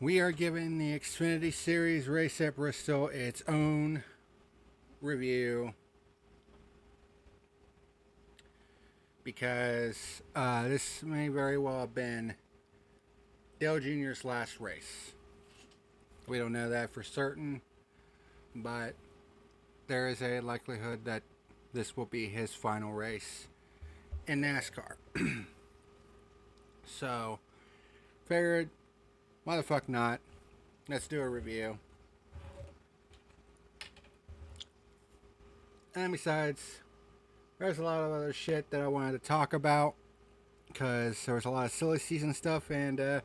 We are giving the Xfinity Series race at Bristol its own review because this may very well have been Dale Jr.'s last race. We don't know that for certain, but there is a likelihood that this will be his final race in NASCAR. So, figured, why the fuck not? Let's do a review. And besides, there's a lot of other shit that I wanted to talk about because there was a lot of silly season stuff and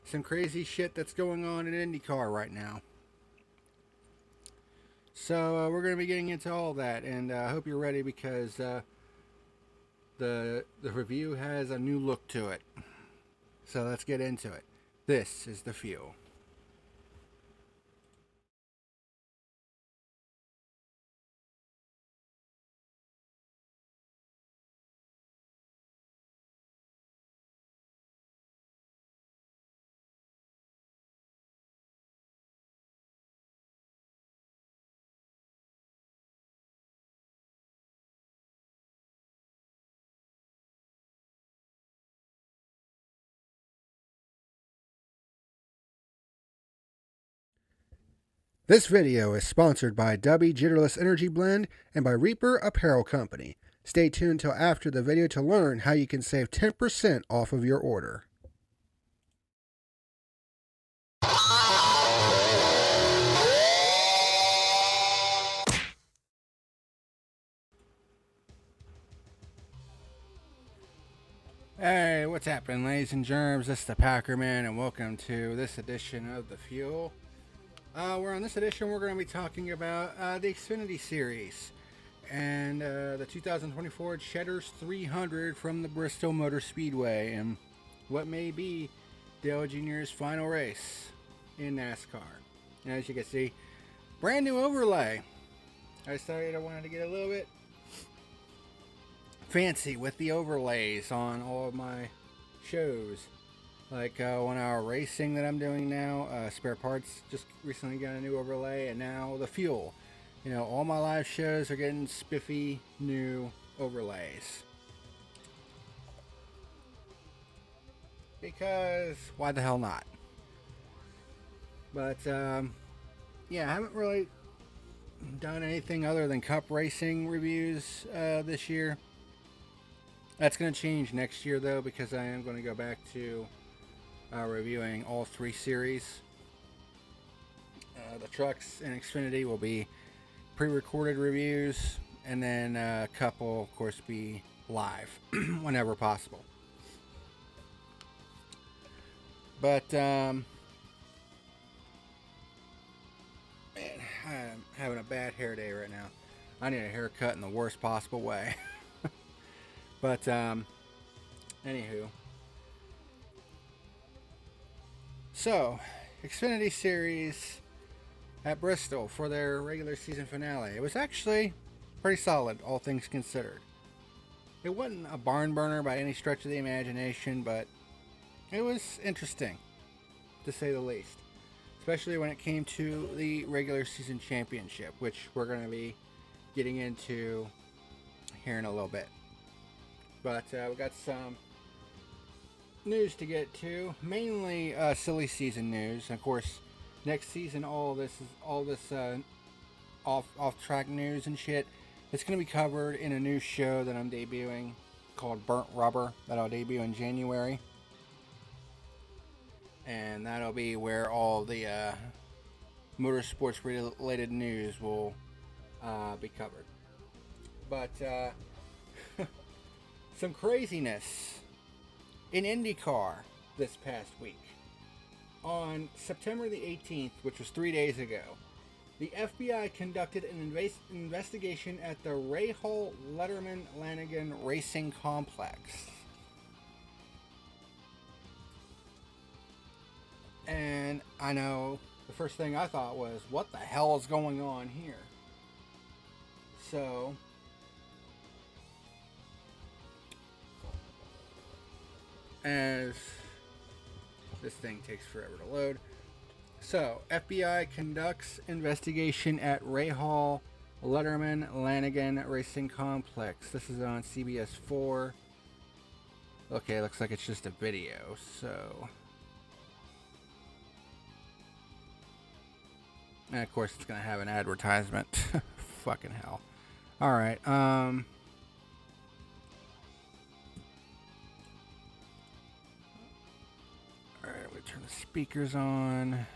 some crazy shit that's going on in IndyCar right now. So we're going to be getting into all that, and I hope you're ready because the review has a new look to it. So let's get into it. This is the fuel. This video is sponsored by Dubby Jitterless Energy Blend and by Reaper Apparel Company. Stay tuned till after the video to learn how you can save 10% off of your order. Hey, what's happening, ladies and germs? This is the PackerMan, and welcome to this edition of The Fuel. On this edition, we're going to be talking about the Xfinity Series and the 2024 Cheddar's 300 from the Bristol Motor Speedway and what may be Dale Jr.'s final race in NASCAR. And as you can see, brand new overlay. I decided I wanted to get a little bit fancy with the overlays on all of my shows. Like 1 hour racing that I'm doing now, spare parts just recently got a new overlay, and now the fuel. You know, all my live shows are getting spiffy new overlays. Because why the hell not? But yeah, I haven't really done anything other than cup racing reviews this year. That's going to change next year though, because I am going to go back to reviewing all 3 series. The trucks and Xfinity will be pre-recorded reviews, and then a couple, of course, be live whenever possible. But man, I'm having a bad hair day right now. I need a haircut in the worst possible way. But anywho. So, Xfinity Series at Bristol for their regular season finale. It was actually pretty solid, all things considered. It wasn't a barn burner by any stretch of the imagination, but it was interesting, to say the least. Especially when it came to the regular season championship, which we're going to be getting into here in a little bit. But we got some news to get to, mainly silly season news. Of course, next season all this off track news and shit, it's going to be covered in a new show that I'm debuting called Burnt Rubber, that I'll debut in January, and that'll be where all the motorsports related news will be covered. But some craziness in IndyCar this past week. On September the 18th, which was 3 days ago, the FBI conducted an investigation at the Rahal Letterman Lanigan Racing Complex. And I know the first thing I thought was, what the hell is going on here? So as this thing takes forever to load, So, FBI conducts investigation at Ray Hall Letterman Lanigan Racing Complex. This is on CBS 4. Okay, looks like it's just a video, so... And of course it's going to have an advertisement. Fucking hell. Alright, Alright, I'm going to turn the speakers on.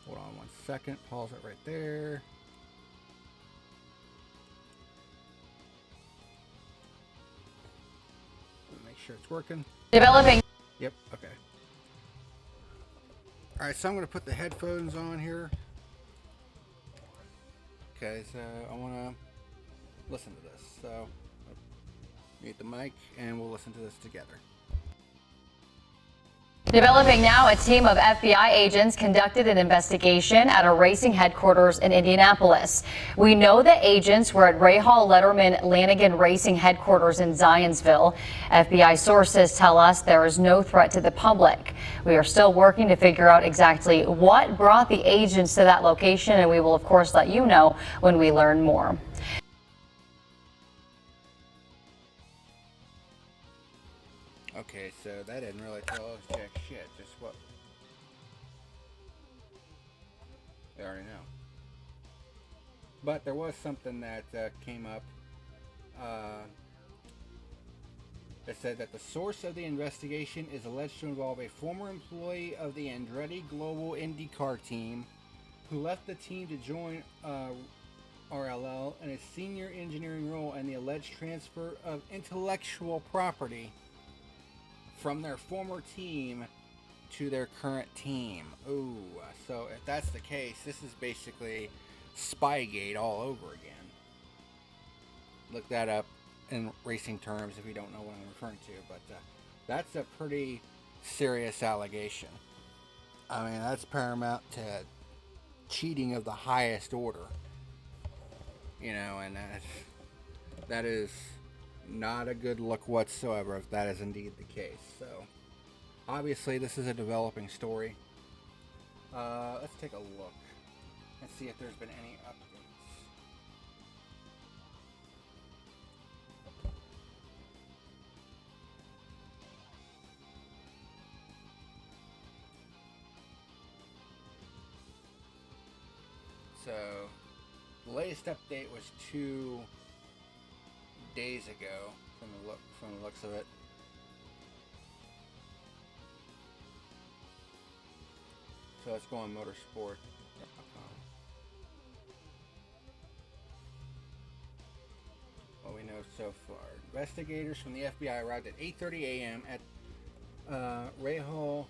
Hold on 1 second. Pause it right there. Make sure it's working. Developing. Yep, okay. Alright, so I'm going to put the headphones on here. Okay, so I want to listen to this. So, mute the mic and we'll listen to this together. Developing now, a team of FBI agents conducted an investigation at a racing headquarters in Indianapolis. We know the agents were at Ray Hall Letterman Lanigan Racing headquarters in Zionsville. FBI sources tell us there is no threat to the public. We are still working to figure out exactly what brought the agents to that location, and we will of course let you know when we learn more. Okay, so that didn't really tell us jack shit, just what they already know. But there was something that came up that said that the source of the investigation is alleged to involve a former employee of the Andretti Global IndyCar team who left the team to join RLL in a senior engineering role, and the alleged transfer of intellectual property from their former team to their current team. Ooh, so if that's the case, this is basically Spygate all over again. Look that up in racing terms if you don't know what I'm referring to, but that's a pretty serious allegation. I mean, that's paramount to cheating of the highest order. You know, and that is not a good look whatsoever if that is indeed the case. So obviously this is a developing story. Let's take a look and see if there's been any updates. So the latest update was 2 days ago, from the looks of it. So let's go on motorsport.com. What we know so far. Investigators from the FBI arrived at 8:30 a.m. at Ray Hall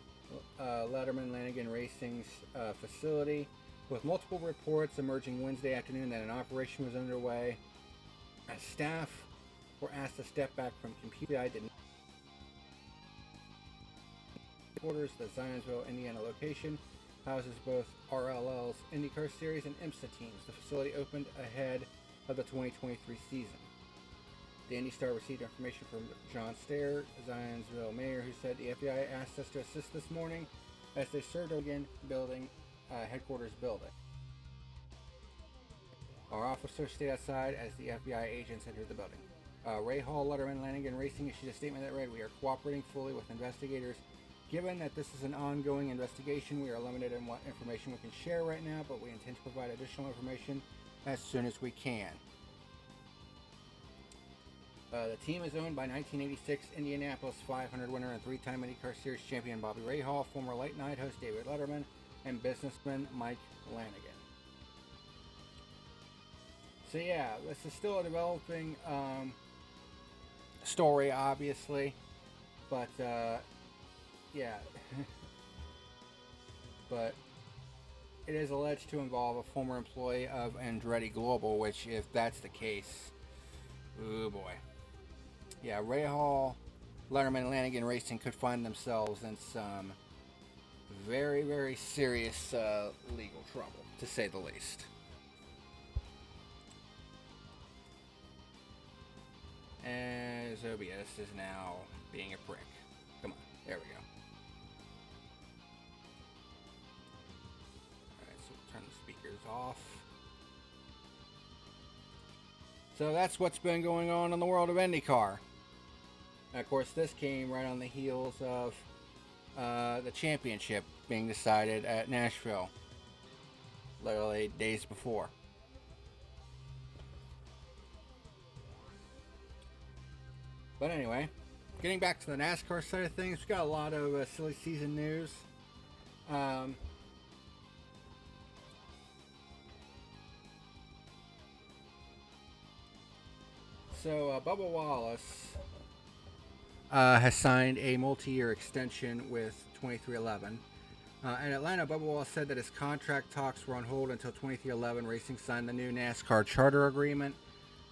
Letterman Lanigan Racing's facility, with multiple reports emerging Wednesday afternoon that an operation was underway. As staff were asked to step back from computer. I did not. Headquarters, the Zionsville, Indiana location, houses both RLL's IndyCar Series and IMSA teams. The facility opened ahead of the 2023 season. The Indy Star received information from John Stair, Zionsville mayor, who said the FBI asked us to assist this morning as they served again building headquarters building. Our officers stayed outside as the FBI agents entered the building. Ray Hall Letterman Lanigan Racing issued a statement that read, "We are cooperating fully with investigators. Given that this is an ongoing investigation, we are limited in what information we can share right now, but we intend to provide additional information as soon as we can." The team is owned by 1986 Indianapolis 500 winner and 3-time IndyCar Series champion Bobby Rahal, former late night host David Letterman, and businessman Mike Lanigan. So yeah, this is still a developing story, obviously, but yeah, but it is alleged to involve a former employee of Andretti Global, which, if that's the case, oh boy. Yeah, Ray Hall, Letterman, Lanigan Racing could find themselves in some very, very serious legal trouble, to say the least. As OBS is now being a prick. Come on, there we go. off. So that's what's been going on in the world of IndyCar. And of course, this came right on the heels of the championship being decided at Nashville, literally days before. But anyway, getting back to the NASCAR side of things, we've got a lot of silly season news. So Bubba Wallace has signed a multi-year extension with 2311. In Atlanta, Bubba Wallace said that his contract talks were on hold until 2311 Racing signed the new NASCAR charter agreement.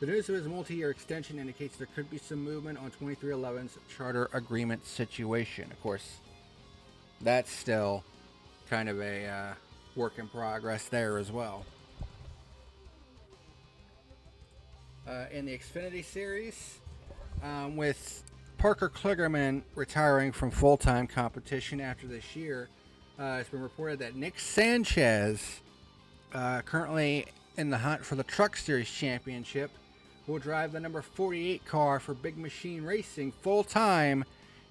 The news of his multi-year extension indicates there could be some movement on 2311's charter agreement situation. Of course, that's still kind of a work in progress there as well. In the Xfinity Series, with Parker Kligerman retiring from full-time competition after this year, it's been reported that Nick Sanchez, currently in the hunt for the Truck Series Championship, will drive the number 48 car for Big Machine Racing full-time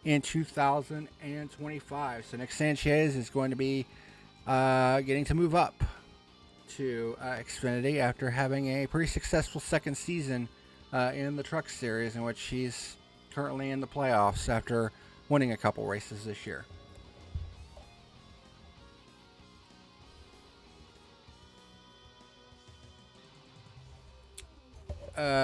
in 2025. So Nick Sanchez is going to be getting to move up to Xfinity after having a pretty successful second season in the Truck Series, in which he's currently in the playoffs after winning a couple races this year.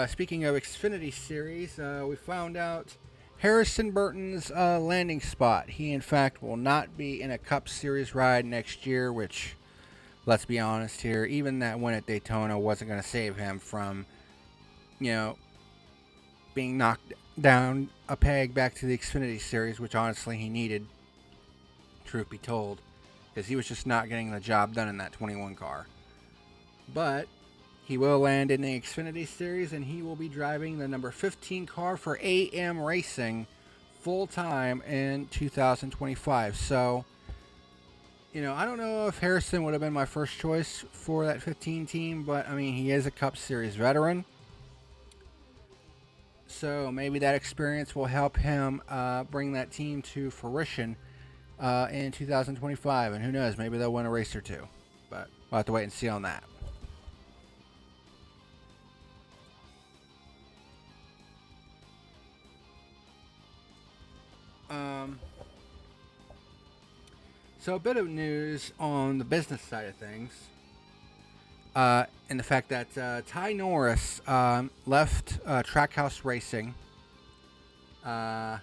Speaking of Xfinity Series, we found out Harrison Burton's landing spot. He, in fact, will not be in a Cup Series ride next year, which, let's be honest here, even that win at Daytona wasn't going to save him from, being knocked down a peg back to the Xfinity Series, which honestly he needed, truth be told, because he was just not getting the job done in that 21 car. But he will land in the Xfinity Series, and he will be driving the number 15 car for AM Racing full-time in 2025. So, I don't know if Harrison would have been my first choice for that 15 team, but, he is a Cup Series veteran. So maybe that experience will help him bring that team to fruition in 2025. And who knows, maybe they'll win a race or two. But we'll have to wait and see on that. So a bit of news on the business side of things, and the fact that Ty Norris left Trackhouse Racing as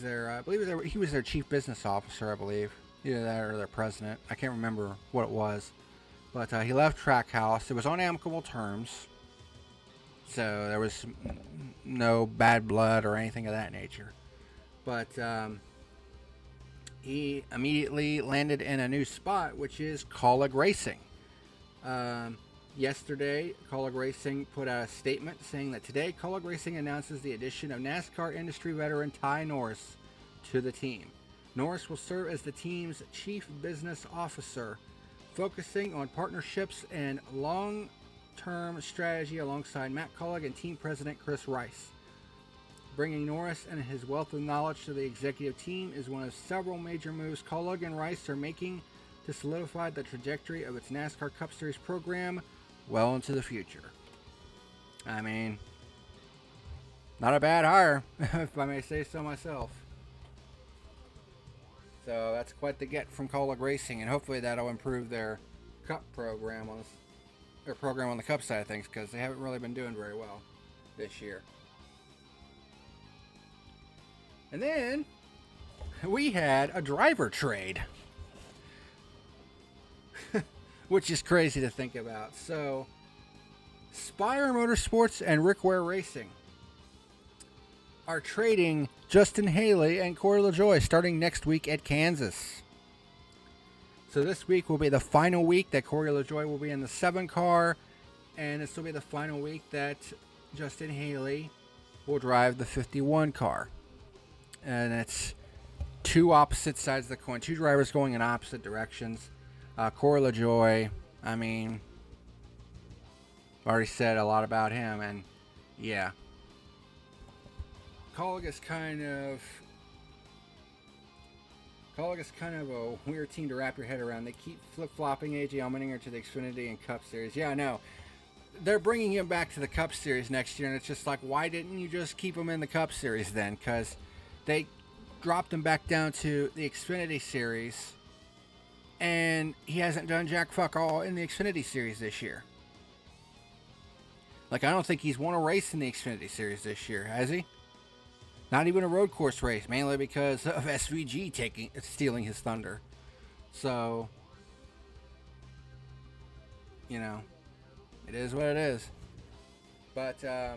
their, I believe he was their chief business officer, I believe, either that or their president. I can't remember what it was, but he left Trackhouse. It was on amicable terms, so there was no bad blood or anything of that nature. But he immediately landed in a new spot, which is Kaulig Racing. Yesterday, Kaulig Racing put out a statement saying that today, Kaulig Racing announces the addition of NASCAR industry veteran Ty Norris to the team. Norris will serve as the team's chief business officer, focusing on partnerships and long-term strategy alongside Matt Kaulig and team president Chris Rice. Bringing Norris and his wealth of knowledge to the executive team is one of several major moves Kaulig and Rice are making to solidify the trajectory of its NASCAR Cup Series program well into the future. Not a bad hire, if I may say so myself. So that's quite the get from Kaulig Racing, and hopefully that'll improve their Cup program on the Cup side of things, because they haven't really been doing very well this year. And then we had a driver trade, which is crazy to think about. So, Spire Motorsports and Rick Ware Racing are trading Justin Haley and Corey LaJoie starting next week at Kansas. So this week will be the final week that Corey LaJoie will be in the 7 car, and this will be the final week that Justin Haley will drive the 51 car. And it's two opposite sides of the coin, two drivers going in opposite directions. Corey LaJoy, I mean, already said a lot about him, and yeah. Kaulig is kind of a weird team to wrap your head around. They keep flip-flopping AJ Allmendinger to the Xfinity and Cup Series. Yeah, I know. They're bringing him back to the Cup Series next year, and it's just like, why didn't you just keep him in the Cup Series then? Because they dropped him back down to the Xfinity Series, and he hasn't done jack fuck all in the Xfinity Series this year. Like, I don't think he's won a race in the Xfinity Series this year, has he? Not even a road course race, mainly because of SVG stealing his thunder. So, you know, it is what it is. But, yeah,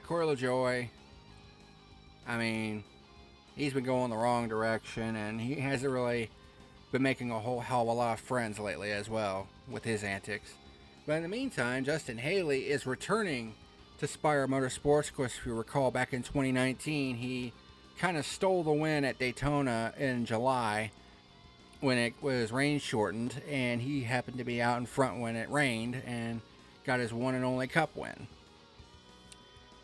Corey LaJoy, I mean, he's been going the wrong direction, and he hasn't really been making a whole hell of a lot of friends lately as well with his antics. But in the meantime, Justin Haley is returning to Spire Motorsports. Of course, if you recall, back in 2019, he kind of stole the win at Daytona in July when it was rain shortened, and he happened to be out in front when it rained and got his one and only Cup win.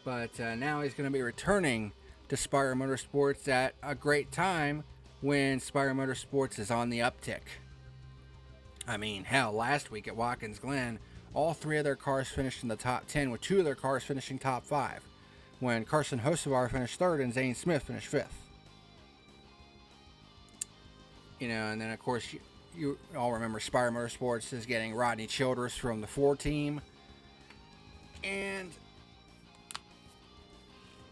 But now he's going to be returning to Spire Motorsports at a great time when Spire Motorsports is on the uptick. I mean, hell, last week at Watkins Glen, all three of their cars finished in the top 10, with two of their cars finishing top 5, when Carson Hocevar finished 3rd and Zane Smith finished 5th. You know, and then of course you all remember Spire Motorsports is getting Rodney Childress from the 4 team. And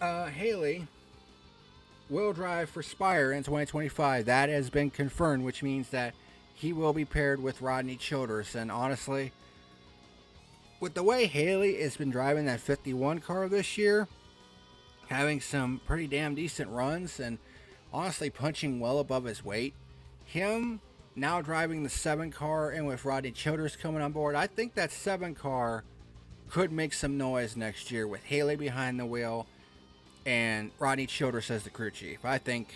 Haley will drive for Spire in 2025. That has been confirmed, which means that he will be paired with Rodney Childress. And honestly, with the way Haley has been driving that 51 car this year, having some pretty damn decent runs and honestly punching well above his weight, him now driving the 7 car and with Rodney Childress coming on board, I think that 7 car could make some noise next year with Haley behind the wheel and Rodney Childress as the crew chief. I think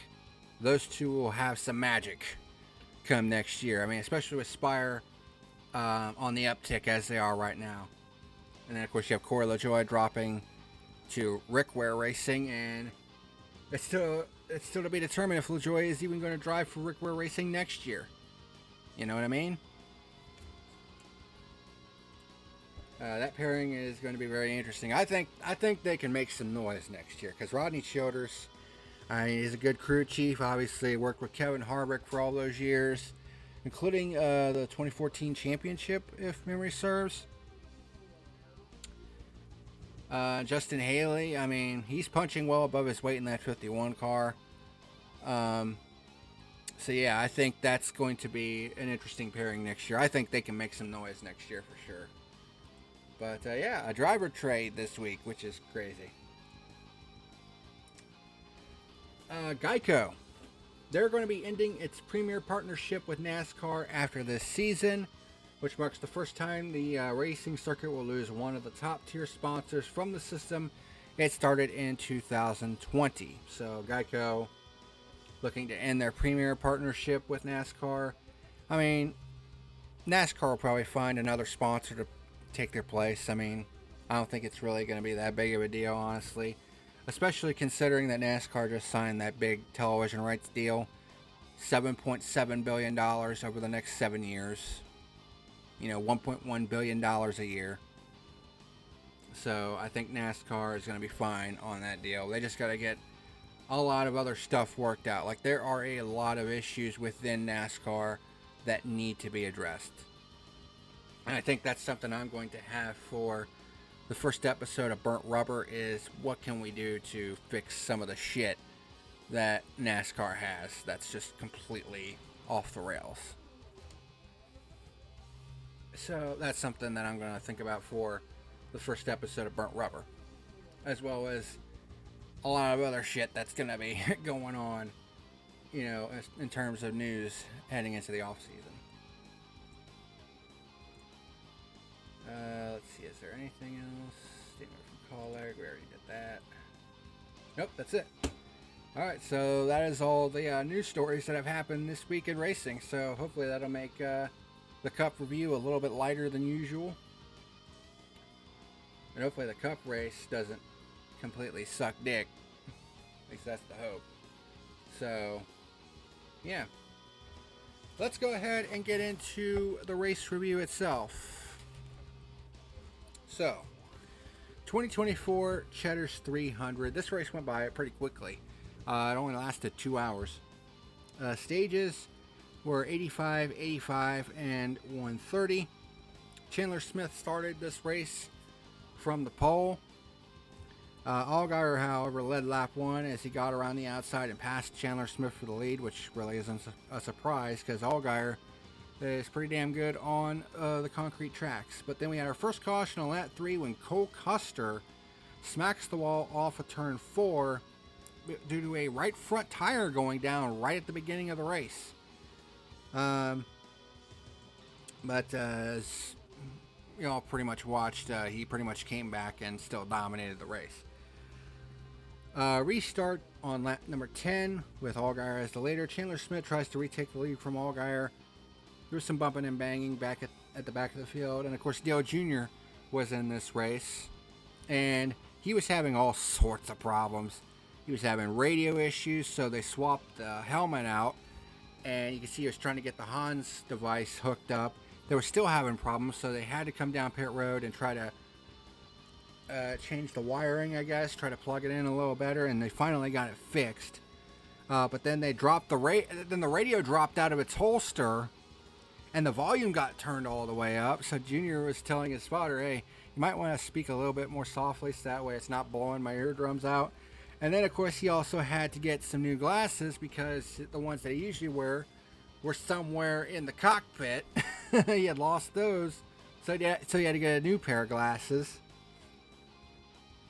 those two will have some magic come next year. I mean, especially with Spire on the uptick as they are right now. And then, of course, you have Corey LaJoy dropping to Rick Ware Racing, and it's still to be determined if LaJoy is even going to drive for Rick Ware Racing next year. You know what I mean? That pairing is going to be very interesting. I think they can make some noise next year, because Rodney Childress, he's a good crew chief. Obviously, worked with Kevin Harvick for all those years, including the 2014 championship, if memory serves. Justin Haley, I mean, he's punching well above his weight in that 51 car. So yeah, I think that's going to be an interesting pairing next year. I think they can make some noise next year for sure. But yeah, a driver trade this week, which is crazy. Geico, they're going to be ending its premier partnership with NASCAR after this season, which marks the first time the racing circuit will lose one of the top tier sponsors from the system. It started in 2020. So Geico looking to end their premier partnership with NASCAR. I mean, NASCAR will probably find another sponsor to take their place. I mean, I don't think it's really going to be that big of a deal, honestly. Especially considering that NASCAR just signed that big television rights deal. $7.7 billion over the next 7 years. You know, $1.1 billion a year. So I think NASCAR is going to be fine on that deal. They just got to get a lot of other stuff worked out. Like, there are a lot of issues within NASCAR that need to be addressed. And I think that's something I'm going to have for the first episode of Burnt Rubber, is what can we do to fix some of the shit that NASCAR has that's just completely off the rails. So that's something that I'm going to think about for the first episode of Burnt Rubber, as well as a lot of other shit that's going to be going on, you know, in terms of news heading into the off season. Let's see, is there anything else? Statement from Colleague, we already did that. Nope, that's it. Alright, so that is all the news stories that have happened this week in racing. So hopefully that'll make the Cup review a little bit lighter than usual. And hopefully the Cup race doesn't completely suck dick. At least that's the hope. So, yeah. Let's go ahead and get into the race review itself. So, 2024 Cheddar's 300. This race went by pretty quickly. It only lasted 2 hours. Stages were 85, 85, and 130. Chandler Smith started this race from the pole. Allgaier, however, led lap 1 as he got around the outside and passed Chandler Smith for the lead, which really isn't a surprise because Allgaier is pretty damn good on the concrete tracks. But then we had our first caution on lap 3 when Cole Custer smacks the wall off of turn 4 due to a right front tire going down right at the beginning of the race. But as you all pretty much watched, he pretty much came back and still dominated the race. Restart on lap number 10 with Allgaier as the leader. Chandler Smith tries to retake the lead from Allgaier. There was some bumping and banging back at the back of the field. And of course, Dale Jr. was in this race. And he was having all sorts of problems. He was having radio issues, so they swapped the helmet out. And you can see he was trying to get the Hans device hooked up. They were still having problems, so they had to come down pit road and try to change the wiring, I guess, try to plug it in a little better, and they finally got it fixed. But then they dropped the radio dropped out of its holster, and the volume got turned all the way up. So Junior was telling his father, "Hey, you might want to speak a little bit more softly, so that way it's not blowing my eardrums out." And then, of course, he also had to get some new glasses because the ones that he usually wear were somewhere in the cockpit. He had lost those, so he had to get a new pair of glasses.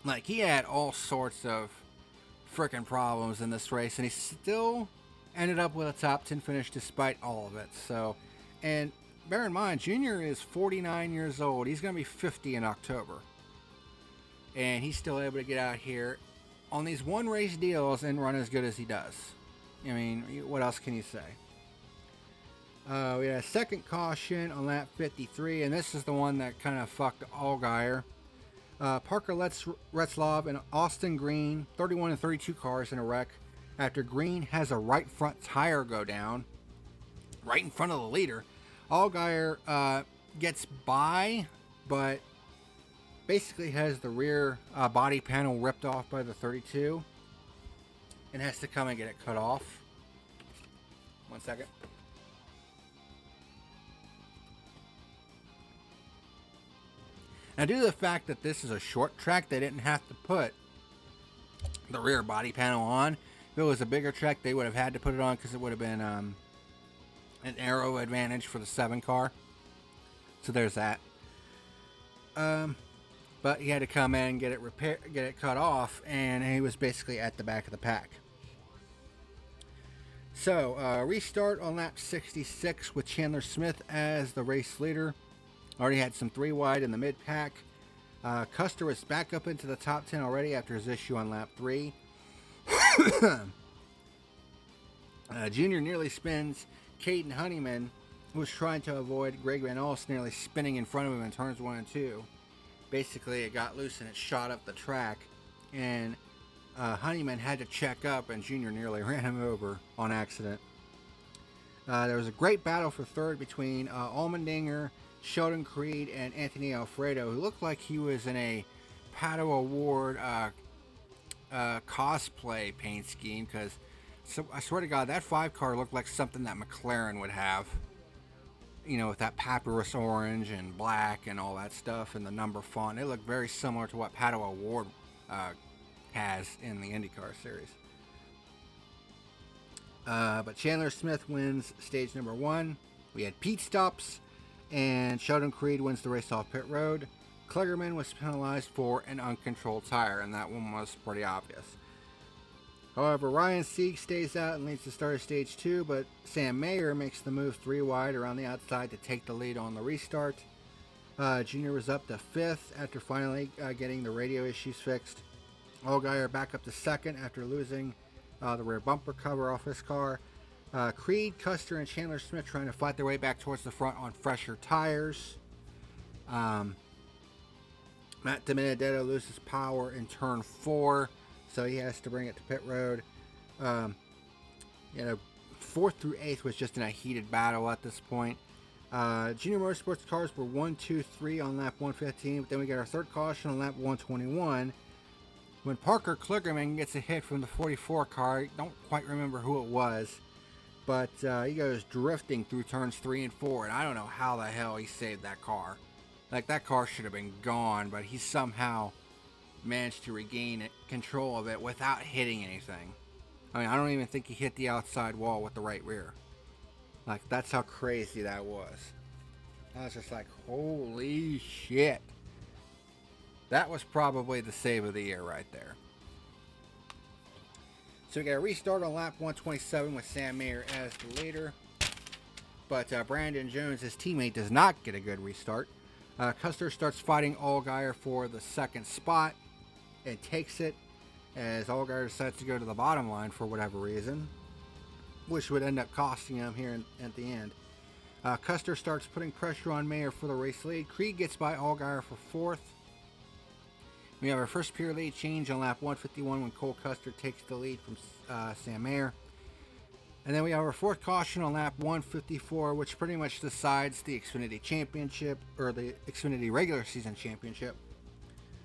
Like, he had all sorts of freaking problems in this race, and he still ended up with a top 10 finish despite all of it. So, and bear in mind, Junior is 49 years old. He's going to be 50 in October. And he's still able to get out here on these one race deals and run as good as he does. I mean, what else can you say? We had a second caution on lap 53, and this is the one that kind of fucked Allgaier. Parker Retzlaff and Austin Green, 31 and 32 cars in a wreck after Green has a right front tire go down right in front of the leader. Allgaier gets by, but basically has the rear body panel ripped off by the 32 and has to come and get it cut off. 1 second. Now, due to the fact that this is a short track, they didn't have to put the rear body panel on. If it was a bigger track, they would have had to put it on because it would have been an aero advantage for the 7 car. So there's that. But he had to come in, get it cut off, and he was basically at the back of the pack. So, restart on lap 66 with Chandler Smith as the race leader. Already had some 3 wide in the mid-pack. Custer was back up into the top 10 already after his issue on lap 3. Junior nearly spins Caden Honeyman, who was trying to avoid Greg Van Alst nearly spinning in front of him in turns 1 and 2. Basically, it got loose and it shot up the track. And Honeyman had to check up, and Junior nearly ran him over on accident. There was a great battle for third between Allmendinger, Sheldon Creed, and Anthony Alfredo, who looked like he was in a Pato Award cosplay paint scheme, because I swear to God, that 5 car looked like something that McLaren would have. You know, with that papyrus orange and black and all that stuff and the number font. It looked very similar to what Pato Award has in the IndyCar series. But Chandler Smith wins stage number 1. We had pit stops, and Sheldon Creed wins the race off pit road. Kligerman was penalized for an uncontrolled tire, and that one was pretty obvious. However, Ryan Sieg stays out and leads the start of stage 2, but Sam Mayer makes the move 3 wide around the outside to take the lead on the restart. Junior was up to 5th after finally getting the radio issues fixed. Allgaier back up to 2nd after losing the rear bumper cover off his car. Creed, Custer, and Chandler Smith trying to fight their way back towards the front on fresher tires. Matt DiBenedetto loses power in turn 4, so he has to bring it to pit road. 4th through 8th was just in a heated battle at this point. Junior Motorsports cars were 1, 2, 3 on lap 115, but then we got our third caution on lap 121 when Parker Kligerman gets a hit from the 44 car. I don't quite remember who it was, but he goes drifting through turns 3 and 4, and I don't know how the hell he saved that car. Like, that car should have been gone, but he somehow managed to regain control of it without hitting anything. I mean, I don't even think he hit the outside wall with the right rear. Like, that's how crazy that was. I was just like, holy shit. That was probably the save of the year right there. So we got a restart on lap 127 with Sam Mayer as the leader. But Brandon Jones, his teammate, does not get a good restart. Custer starts fighting Allgaier for the second spot and takes it as Allgaier decides to go to the bottom line for whatever reason, which would end up costing him here at the end. Custer starts putting pressure on Mayer for the race lead. Creed gets by Allgaier for 4th. We have our first pure lead change on lap 151 when Cole Custer takes the lead from Sam Mayer. And then we have our 4th caution on lap 154, which pretty much decides the Xfinity Championship, or the Xfinity Regular Season Championship.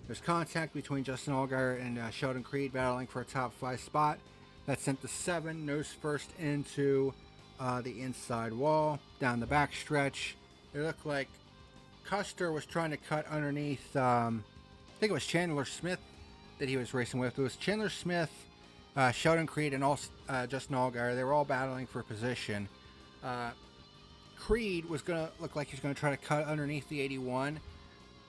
There's contact between Justin Allgaier and Sheldon Creed battling for a top 5 spot. That sent the 7 nose first into the inside wall. Down the back stretch, it looked like Custer was trying to cut underneath, I think it was Chandler Smith that he was racing with. It was Chandler Smith, Sheldon Creed, and also Justin Allgaier. They were all battling for position. Creed was going to look like he was going to try to cut underneath the 81,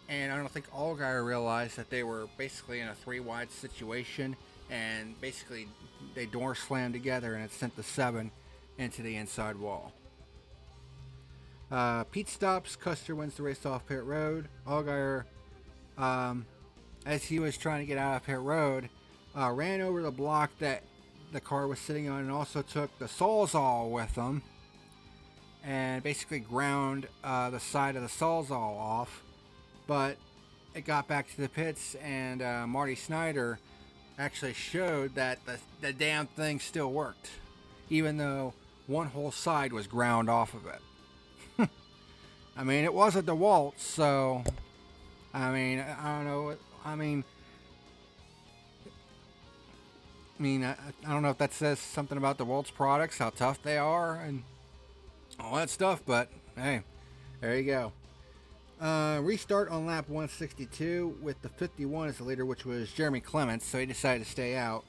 and I don't think Allgaier realized that they were basically in a 3-wide situation, and basically they door slammed together, and it sent the 7 into the inside wall. Pete stops. Custer wins the race off pit road. Allgaier, as he was trying to get out of pit road, ran over the block that the car was sitting on and also took the Sawzall with him and basically ground the side of the Sawzall off. But it got back to the pits, and Marty Snyder actually showed that the damn thing still worked, even though one whole side was ground off of it. I mean, it was a DeWalt, so I mean, I don't know. I don't know if that says something about DeWalt's products, how tough they are, and all that stuff. But hey, there you go. Restart on lap 162 with the 51 as the leader, which was Jeremy Clements, so he decided to stay out.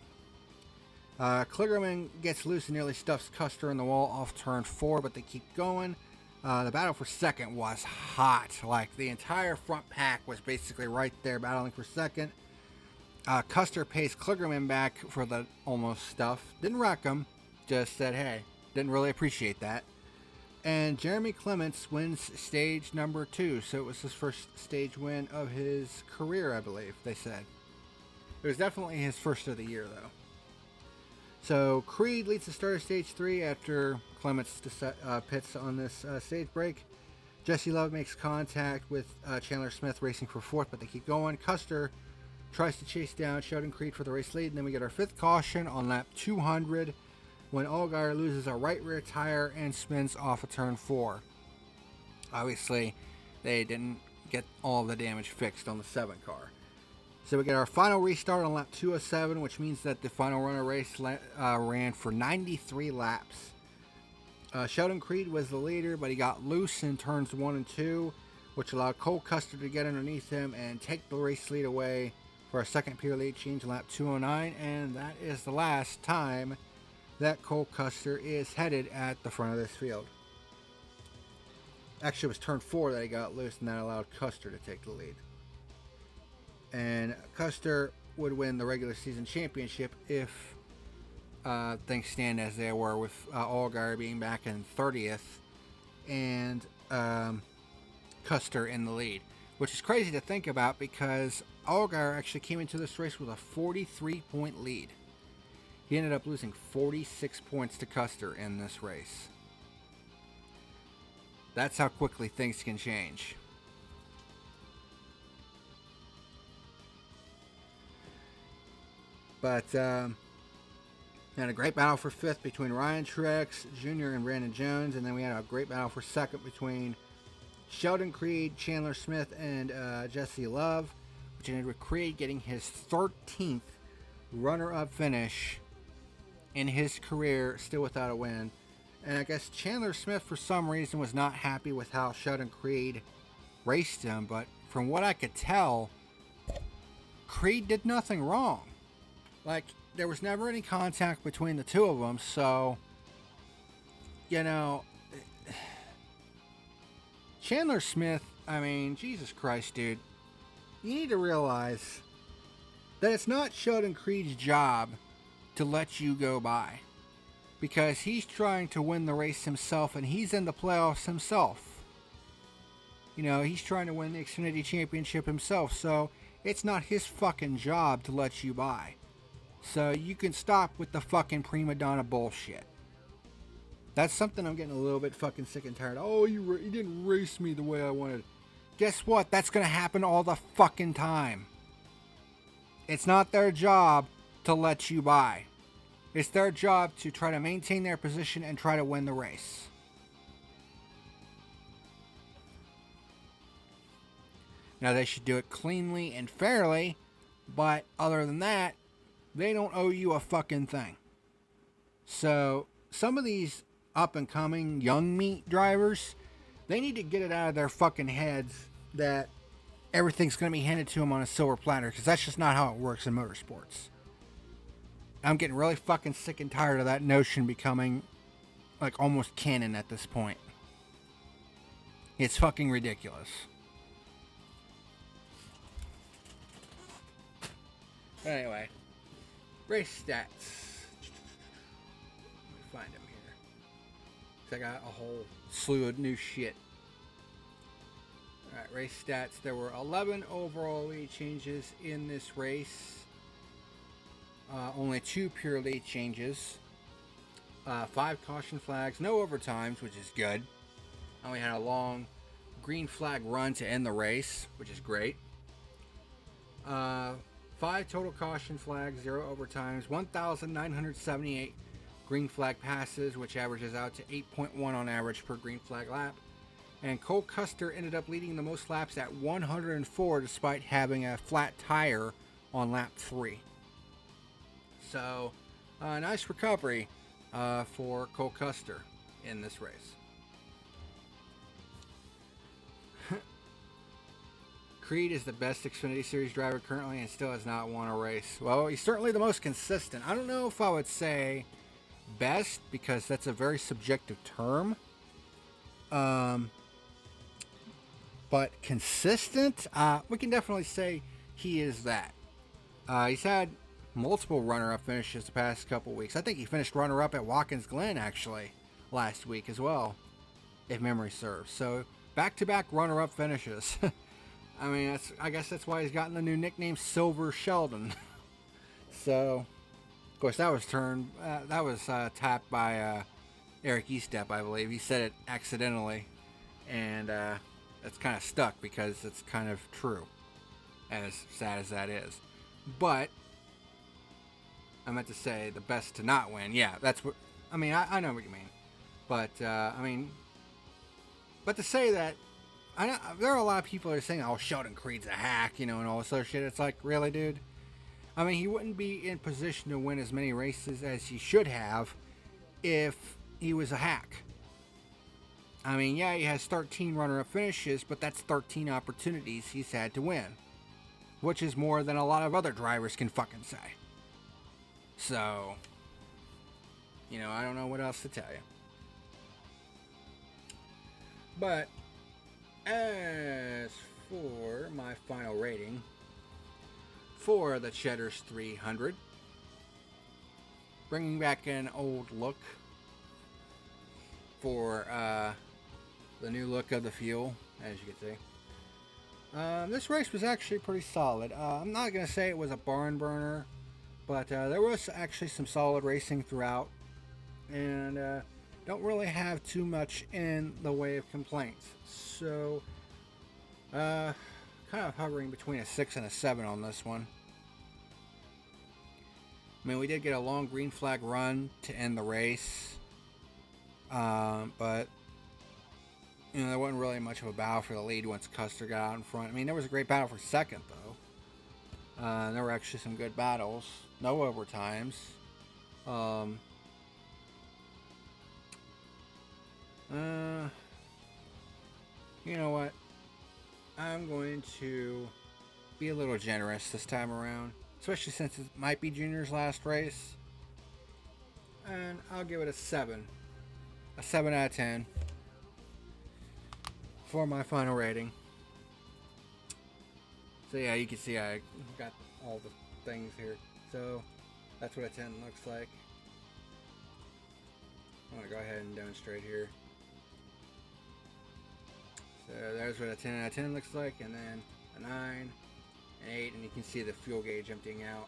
Kligerman gets loose and nearly stuffs Custer in the wall off turn 4, but they keep going. The battle for second was hot. Like, the entire front pack was basically right there battling for second. Custer pays Kligerman back for the almost stuff. Didn't wreck him, just said, hey, didn't really appreciate that. And Jeremy Clements wins stage number 2, so it was his first stage win of his career, I believe, they said. It was definitely his first of the year, though. So Creed leads the start of stage 3 after Clements pits on this stage break. Jesse Love makes contact with Chandler Smith racing for 4th, but they keep going. Custer tries to chase down Sheldon Creed for the race lead, and then we get our 5th caution on lap 200 when Allgaier loses a right rear tire and spins off of turn 4. Obviously, they didn't get all the damage fixed on the 7 car. So we get our final restart on lap 207, which means that the final run of race ran for 93 laps. Sheldon Creed was the leader, but he got loose in turns 1 and 2, which allowed Cole Custer to get underneath him and take the race lead away for a second pure lead change in lap 209, and that is the last time that Cole Custer is headed at the front of this field. Actually, it was turn 4 that he got loose, and that allowed Custer to take the lead. And Custer would win the regular season championship if things stand as they were, with Allgaier being back in 30th and Custer in the lead, which is crazy to think about because Allgaier actually came into this race with a 43-point lead. He ended up losing 46 points to Custer in this race. That's how quickly things can change. But we had a great battle for fifth between Ryan Truex Jr. and Brandon Jones, and then we had a great battle for second between Sheldon Creed, Chandler Smith, and Jesse Love, which ended with Creed getting his 13th runner-up finish in his career, still without a win. And I guess Chandler Smith, for some reason, was not happy with how Sheldon Creed raced him, but from what I could tell, Creed did nothing wrong. Like, there was never any contact between the two of them, so, you know, Chandler Smith, I mean, Jesus Christ, dude, you need to realize that it's not Sheldon Creed's job to let you go by, because he's trying to win the race himself, and he's in the playoffs himself. You know, he's trying to win the Xfinity Championship himself, so it's not his fucking job to let you by. So you can stop with the fucking prima donna bullshit. That's something I'm getting a little bit fucking sick and tired of. Oh, you didn't race me the way I wanted. Guess what? That's going to happen all the fucking time. It's not their job to let you by. It's their job to try to maintain their position and try to win the race. Now, they should do it cleanly and fairly, but other than that, they don't owe you a fucking thing. So, some of these up-and-coming young meat drivers, they need to get it out of their fucking heads that everything's going to be handed to them on a silver platter, because that's just not how it works in motorsports. I'm getting really fucking sick and tired of that notion becoming, like, almost canon at this point. It's fucking ridiculous. But anyway, race stats. Let me find them here. 'Cause I got a whole slew of new shit. Alright, race stats. There were 11 overall lead changes in this race. Only 2 pure lead changes. 5 caution flags. No overtimes, which is good. Only had a long green flag run to end the race, which is great. 5 total caution flags, 0 overtimes, 1,978 green flag passes, which averages out to 8.1 on average per green flag lap. And Cole Custer ended up leading the most laps at 104 despite having a flat tire on lap 3. So, nice recovery for Cole Custer in this race. Creed is the best Xfinity Series driver currently and still has not won a race. Well, he's certainly the most consistent. I don't know if I would say best, because that's a very subjective term. But consistent, we can definitely say he is that. He's had multiple runner-up finishes the past couple weeks. I think he finished runner-up at Watkins Glen, actually, last week as well, if memory serves. So, back-to-back runner-up finishes. I mean, I guess that's why he's gotten the new nickname Silver Sheldon. So, of course, that was tapped by Eric Estep, I believe. He said it accidentally, and it's kind of stuck because it's kind of true, as sad as that is. But I meant to say the best to not win. Yeah, that's what I mean. I know what you mean, but but to say that. I know there are a lot of people that are saying, "Oh, Sheldon Creed's a hack," you know, and all this other shit. It's like, really, dude? I mean, he wouldn't be in position to win as many races as he should have if he was a hack. I mean, yeah, he has 13 runner-up finishes, but that's 13 opportunities he's had to win, which is more than a lot of other drivers can fucking say. So, you know, I don't know what else to tell you. But as for my final rating for the Cheddar's 300, bringing back an old look for the new look of the fuel, as you can see. This race was actually pretty solid. I'm not going to say it was a barn burner, But there was actually some solid racing throughout, and don't really have too much in the way of complaints. So, kind of hovering between a 6 and a 7 on this one. I mean, we did get a long green flag run to end the race, but you know, there wasn't really much of a battle for the lead once Custer got out in front. I mean, there was a great battle for second, though. There were actually some good battles. No overtimes. You know what? I'm going to be a little generous this time around, especially since it might be Junior's last race. And I'll give it a 7. A 7 out of 10 for my final rating. So yeah, you can see I got all the things here. So that's what a 10 looks like. I'm going to go ahead and demonstrate here. So there's what a 10 out of 10 looks like, and then a 9, an 8, and you can see the fuel gauge emptying out.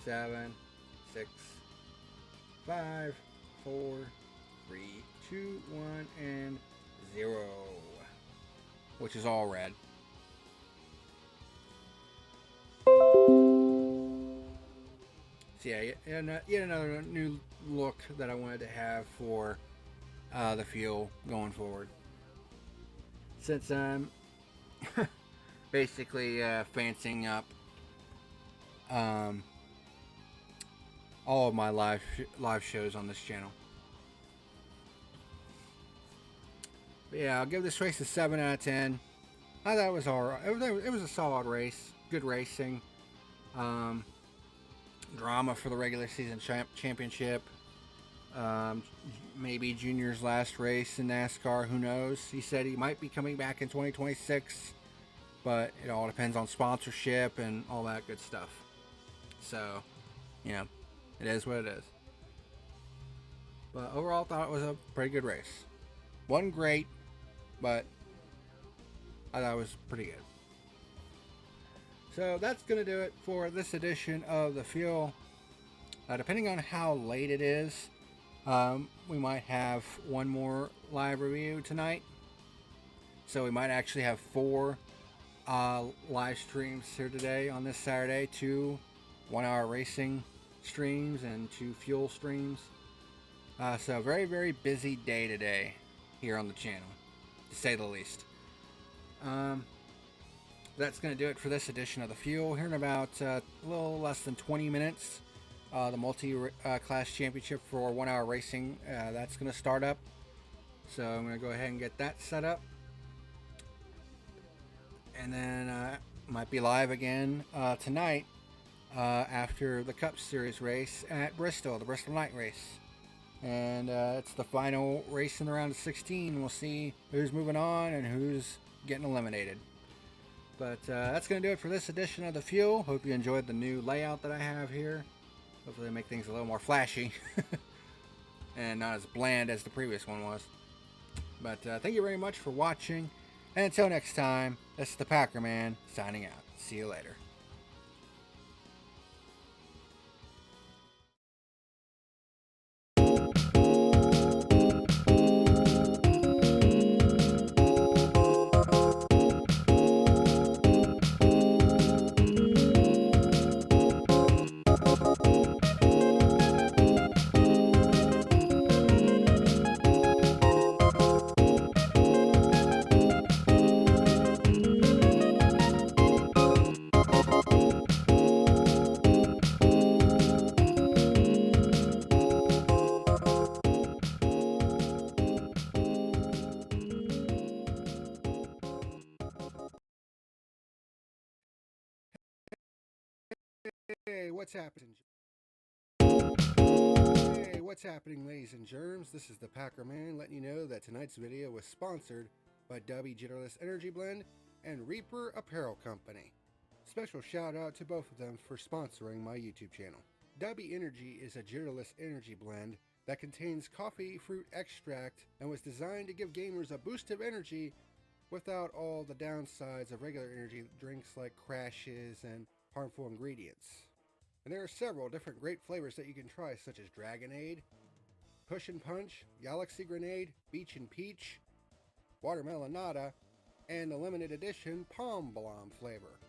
7, 6, 5, 4, 3, 2, 1, and 0, which is all red. So yeah, yet another new look that I wanted to have for the fuel going forward. Since I'm basically fancying up all of my live shows on this channel. But yeah, I'll give this race a 7 out of 10. I thought it was alright. It was a solid race. Good racing. Drama for the regular season championship. Maybe Junior's last race in NASCAR. Who knows? He said he might be coming back in 2026. But it all depends on sponsorship and all that good stuff. So, you know, it is what it is. But overall, I thought it was a pretty good race. Wasn't great, but I thought it was pretty good. So that's going to do it for this edition of The Fuel. Depending on how late it is, we might have one more live review tonight. So we might actually have 4 live streams here today on this Saturday. 2 1-hour racing streams and 2 fuel streams. So a very, very busy day today here on the channel, to say the least. That's going to do it for this edition of The Fuel. Here in about a little less than 20 minutes, the multi-class championship for 1-hour racing, that's going to start up. So I'm going to go ahead and get that set up. And then might be live again tonight after the Cup Series race at Bristol, the Bristol Night Race. And it's the final race in the round of 16. We'll see who's moving on and who's getting eliminated. But that's going to do it for this edition of The Fuel. Hope you enjoyed the new layout that I have here. Hopefully make things a little more flashy and not as bland as the previous one was. But thank you very much for watching. And until next time, this is the PackerMan signing out. See you later. Hey, what's happening? Hey, what's happening, ladies and germs? This is the PackerMan letting you know that tonight's video was sponsored by W Jitterless Energy Blend and Reaper Apparel Company. Special shout out to both of them for sponsoring my YouTube channel. W Energy is a jitterless energy blend that contains coffee fruit extract and was designed to give gamers a boost of energy without all the downsides of regular energy drinks like crashes and harmful ingredients. And there are several different great flavors that you can try, such as Dragonade, Push and Punch, Galaxy Grenade, Beach and Peach, Watermelonada, and the limited edition Palm Blom flavor.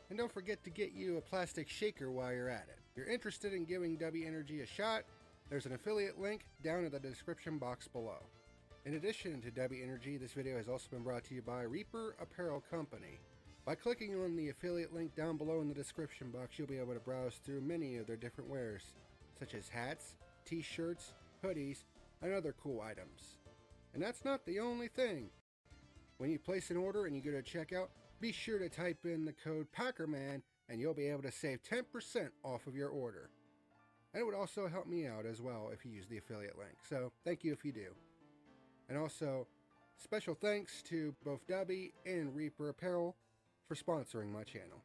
And don't forget to get you a plastic shaker while you're at it. If you're interested in giving W Energy a shot, there's an affiliate link down in the description box below. In addition to W Energy, this video has also been brought to you by Reaper Apparel Company. By clicking on the affiliate link down below in the description box, you'll be able to browse through many of their different wares, such as hats, t-shirts, hoodies, and other cool items. And that's not the only thing. When you place an order and you go to checkout, be sure to type in the code PackerMan and you'll be able to save 10% off of your order. And it would also help me out as well if you use the affiliate link, so thank you if you do. And also, special thanks to both W and Reaper Apparel for sponsoring my channel.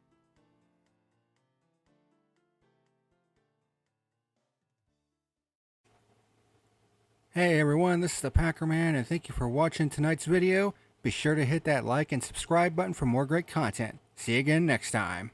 Hey everyone, this is the PackerMan and thank you for watching tonight's video. Be sure to hit that like and subscribe button for more great content. See you again next time.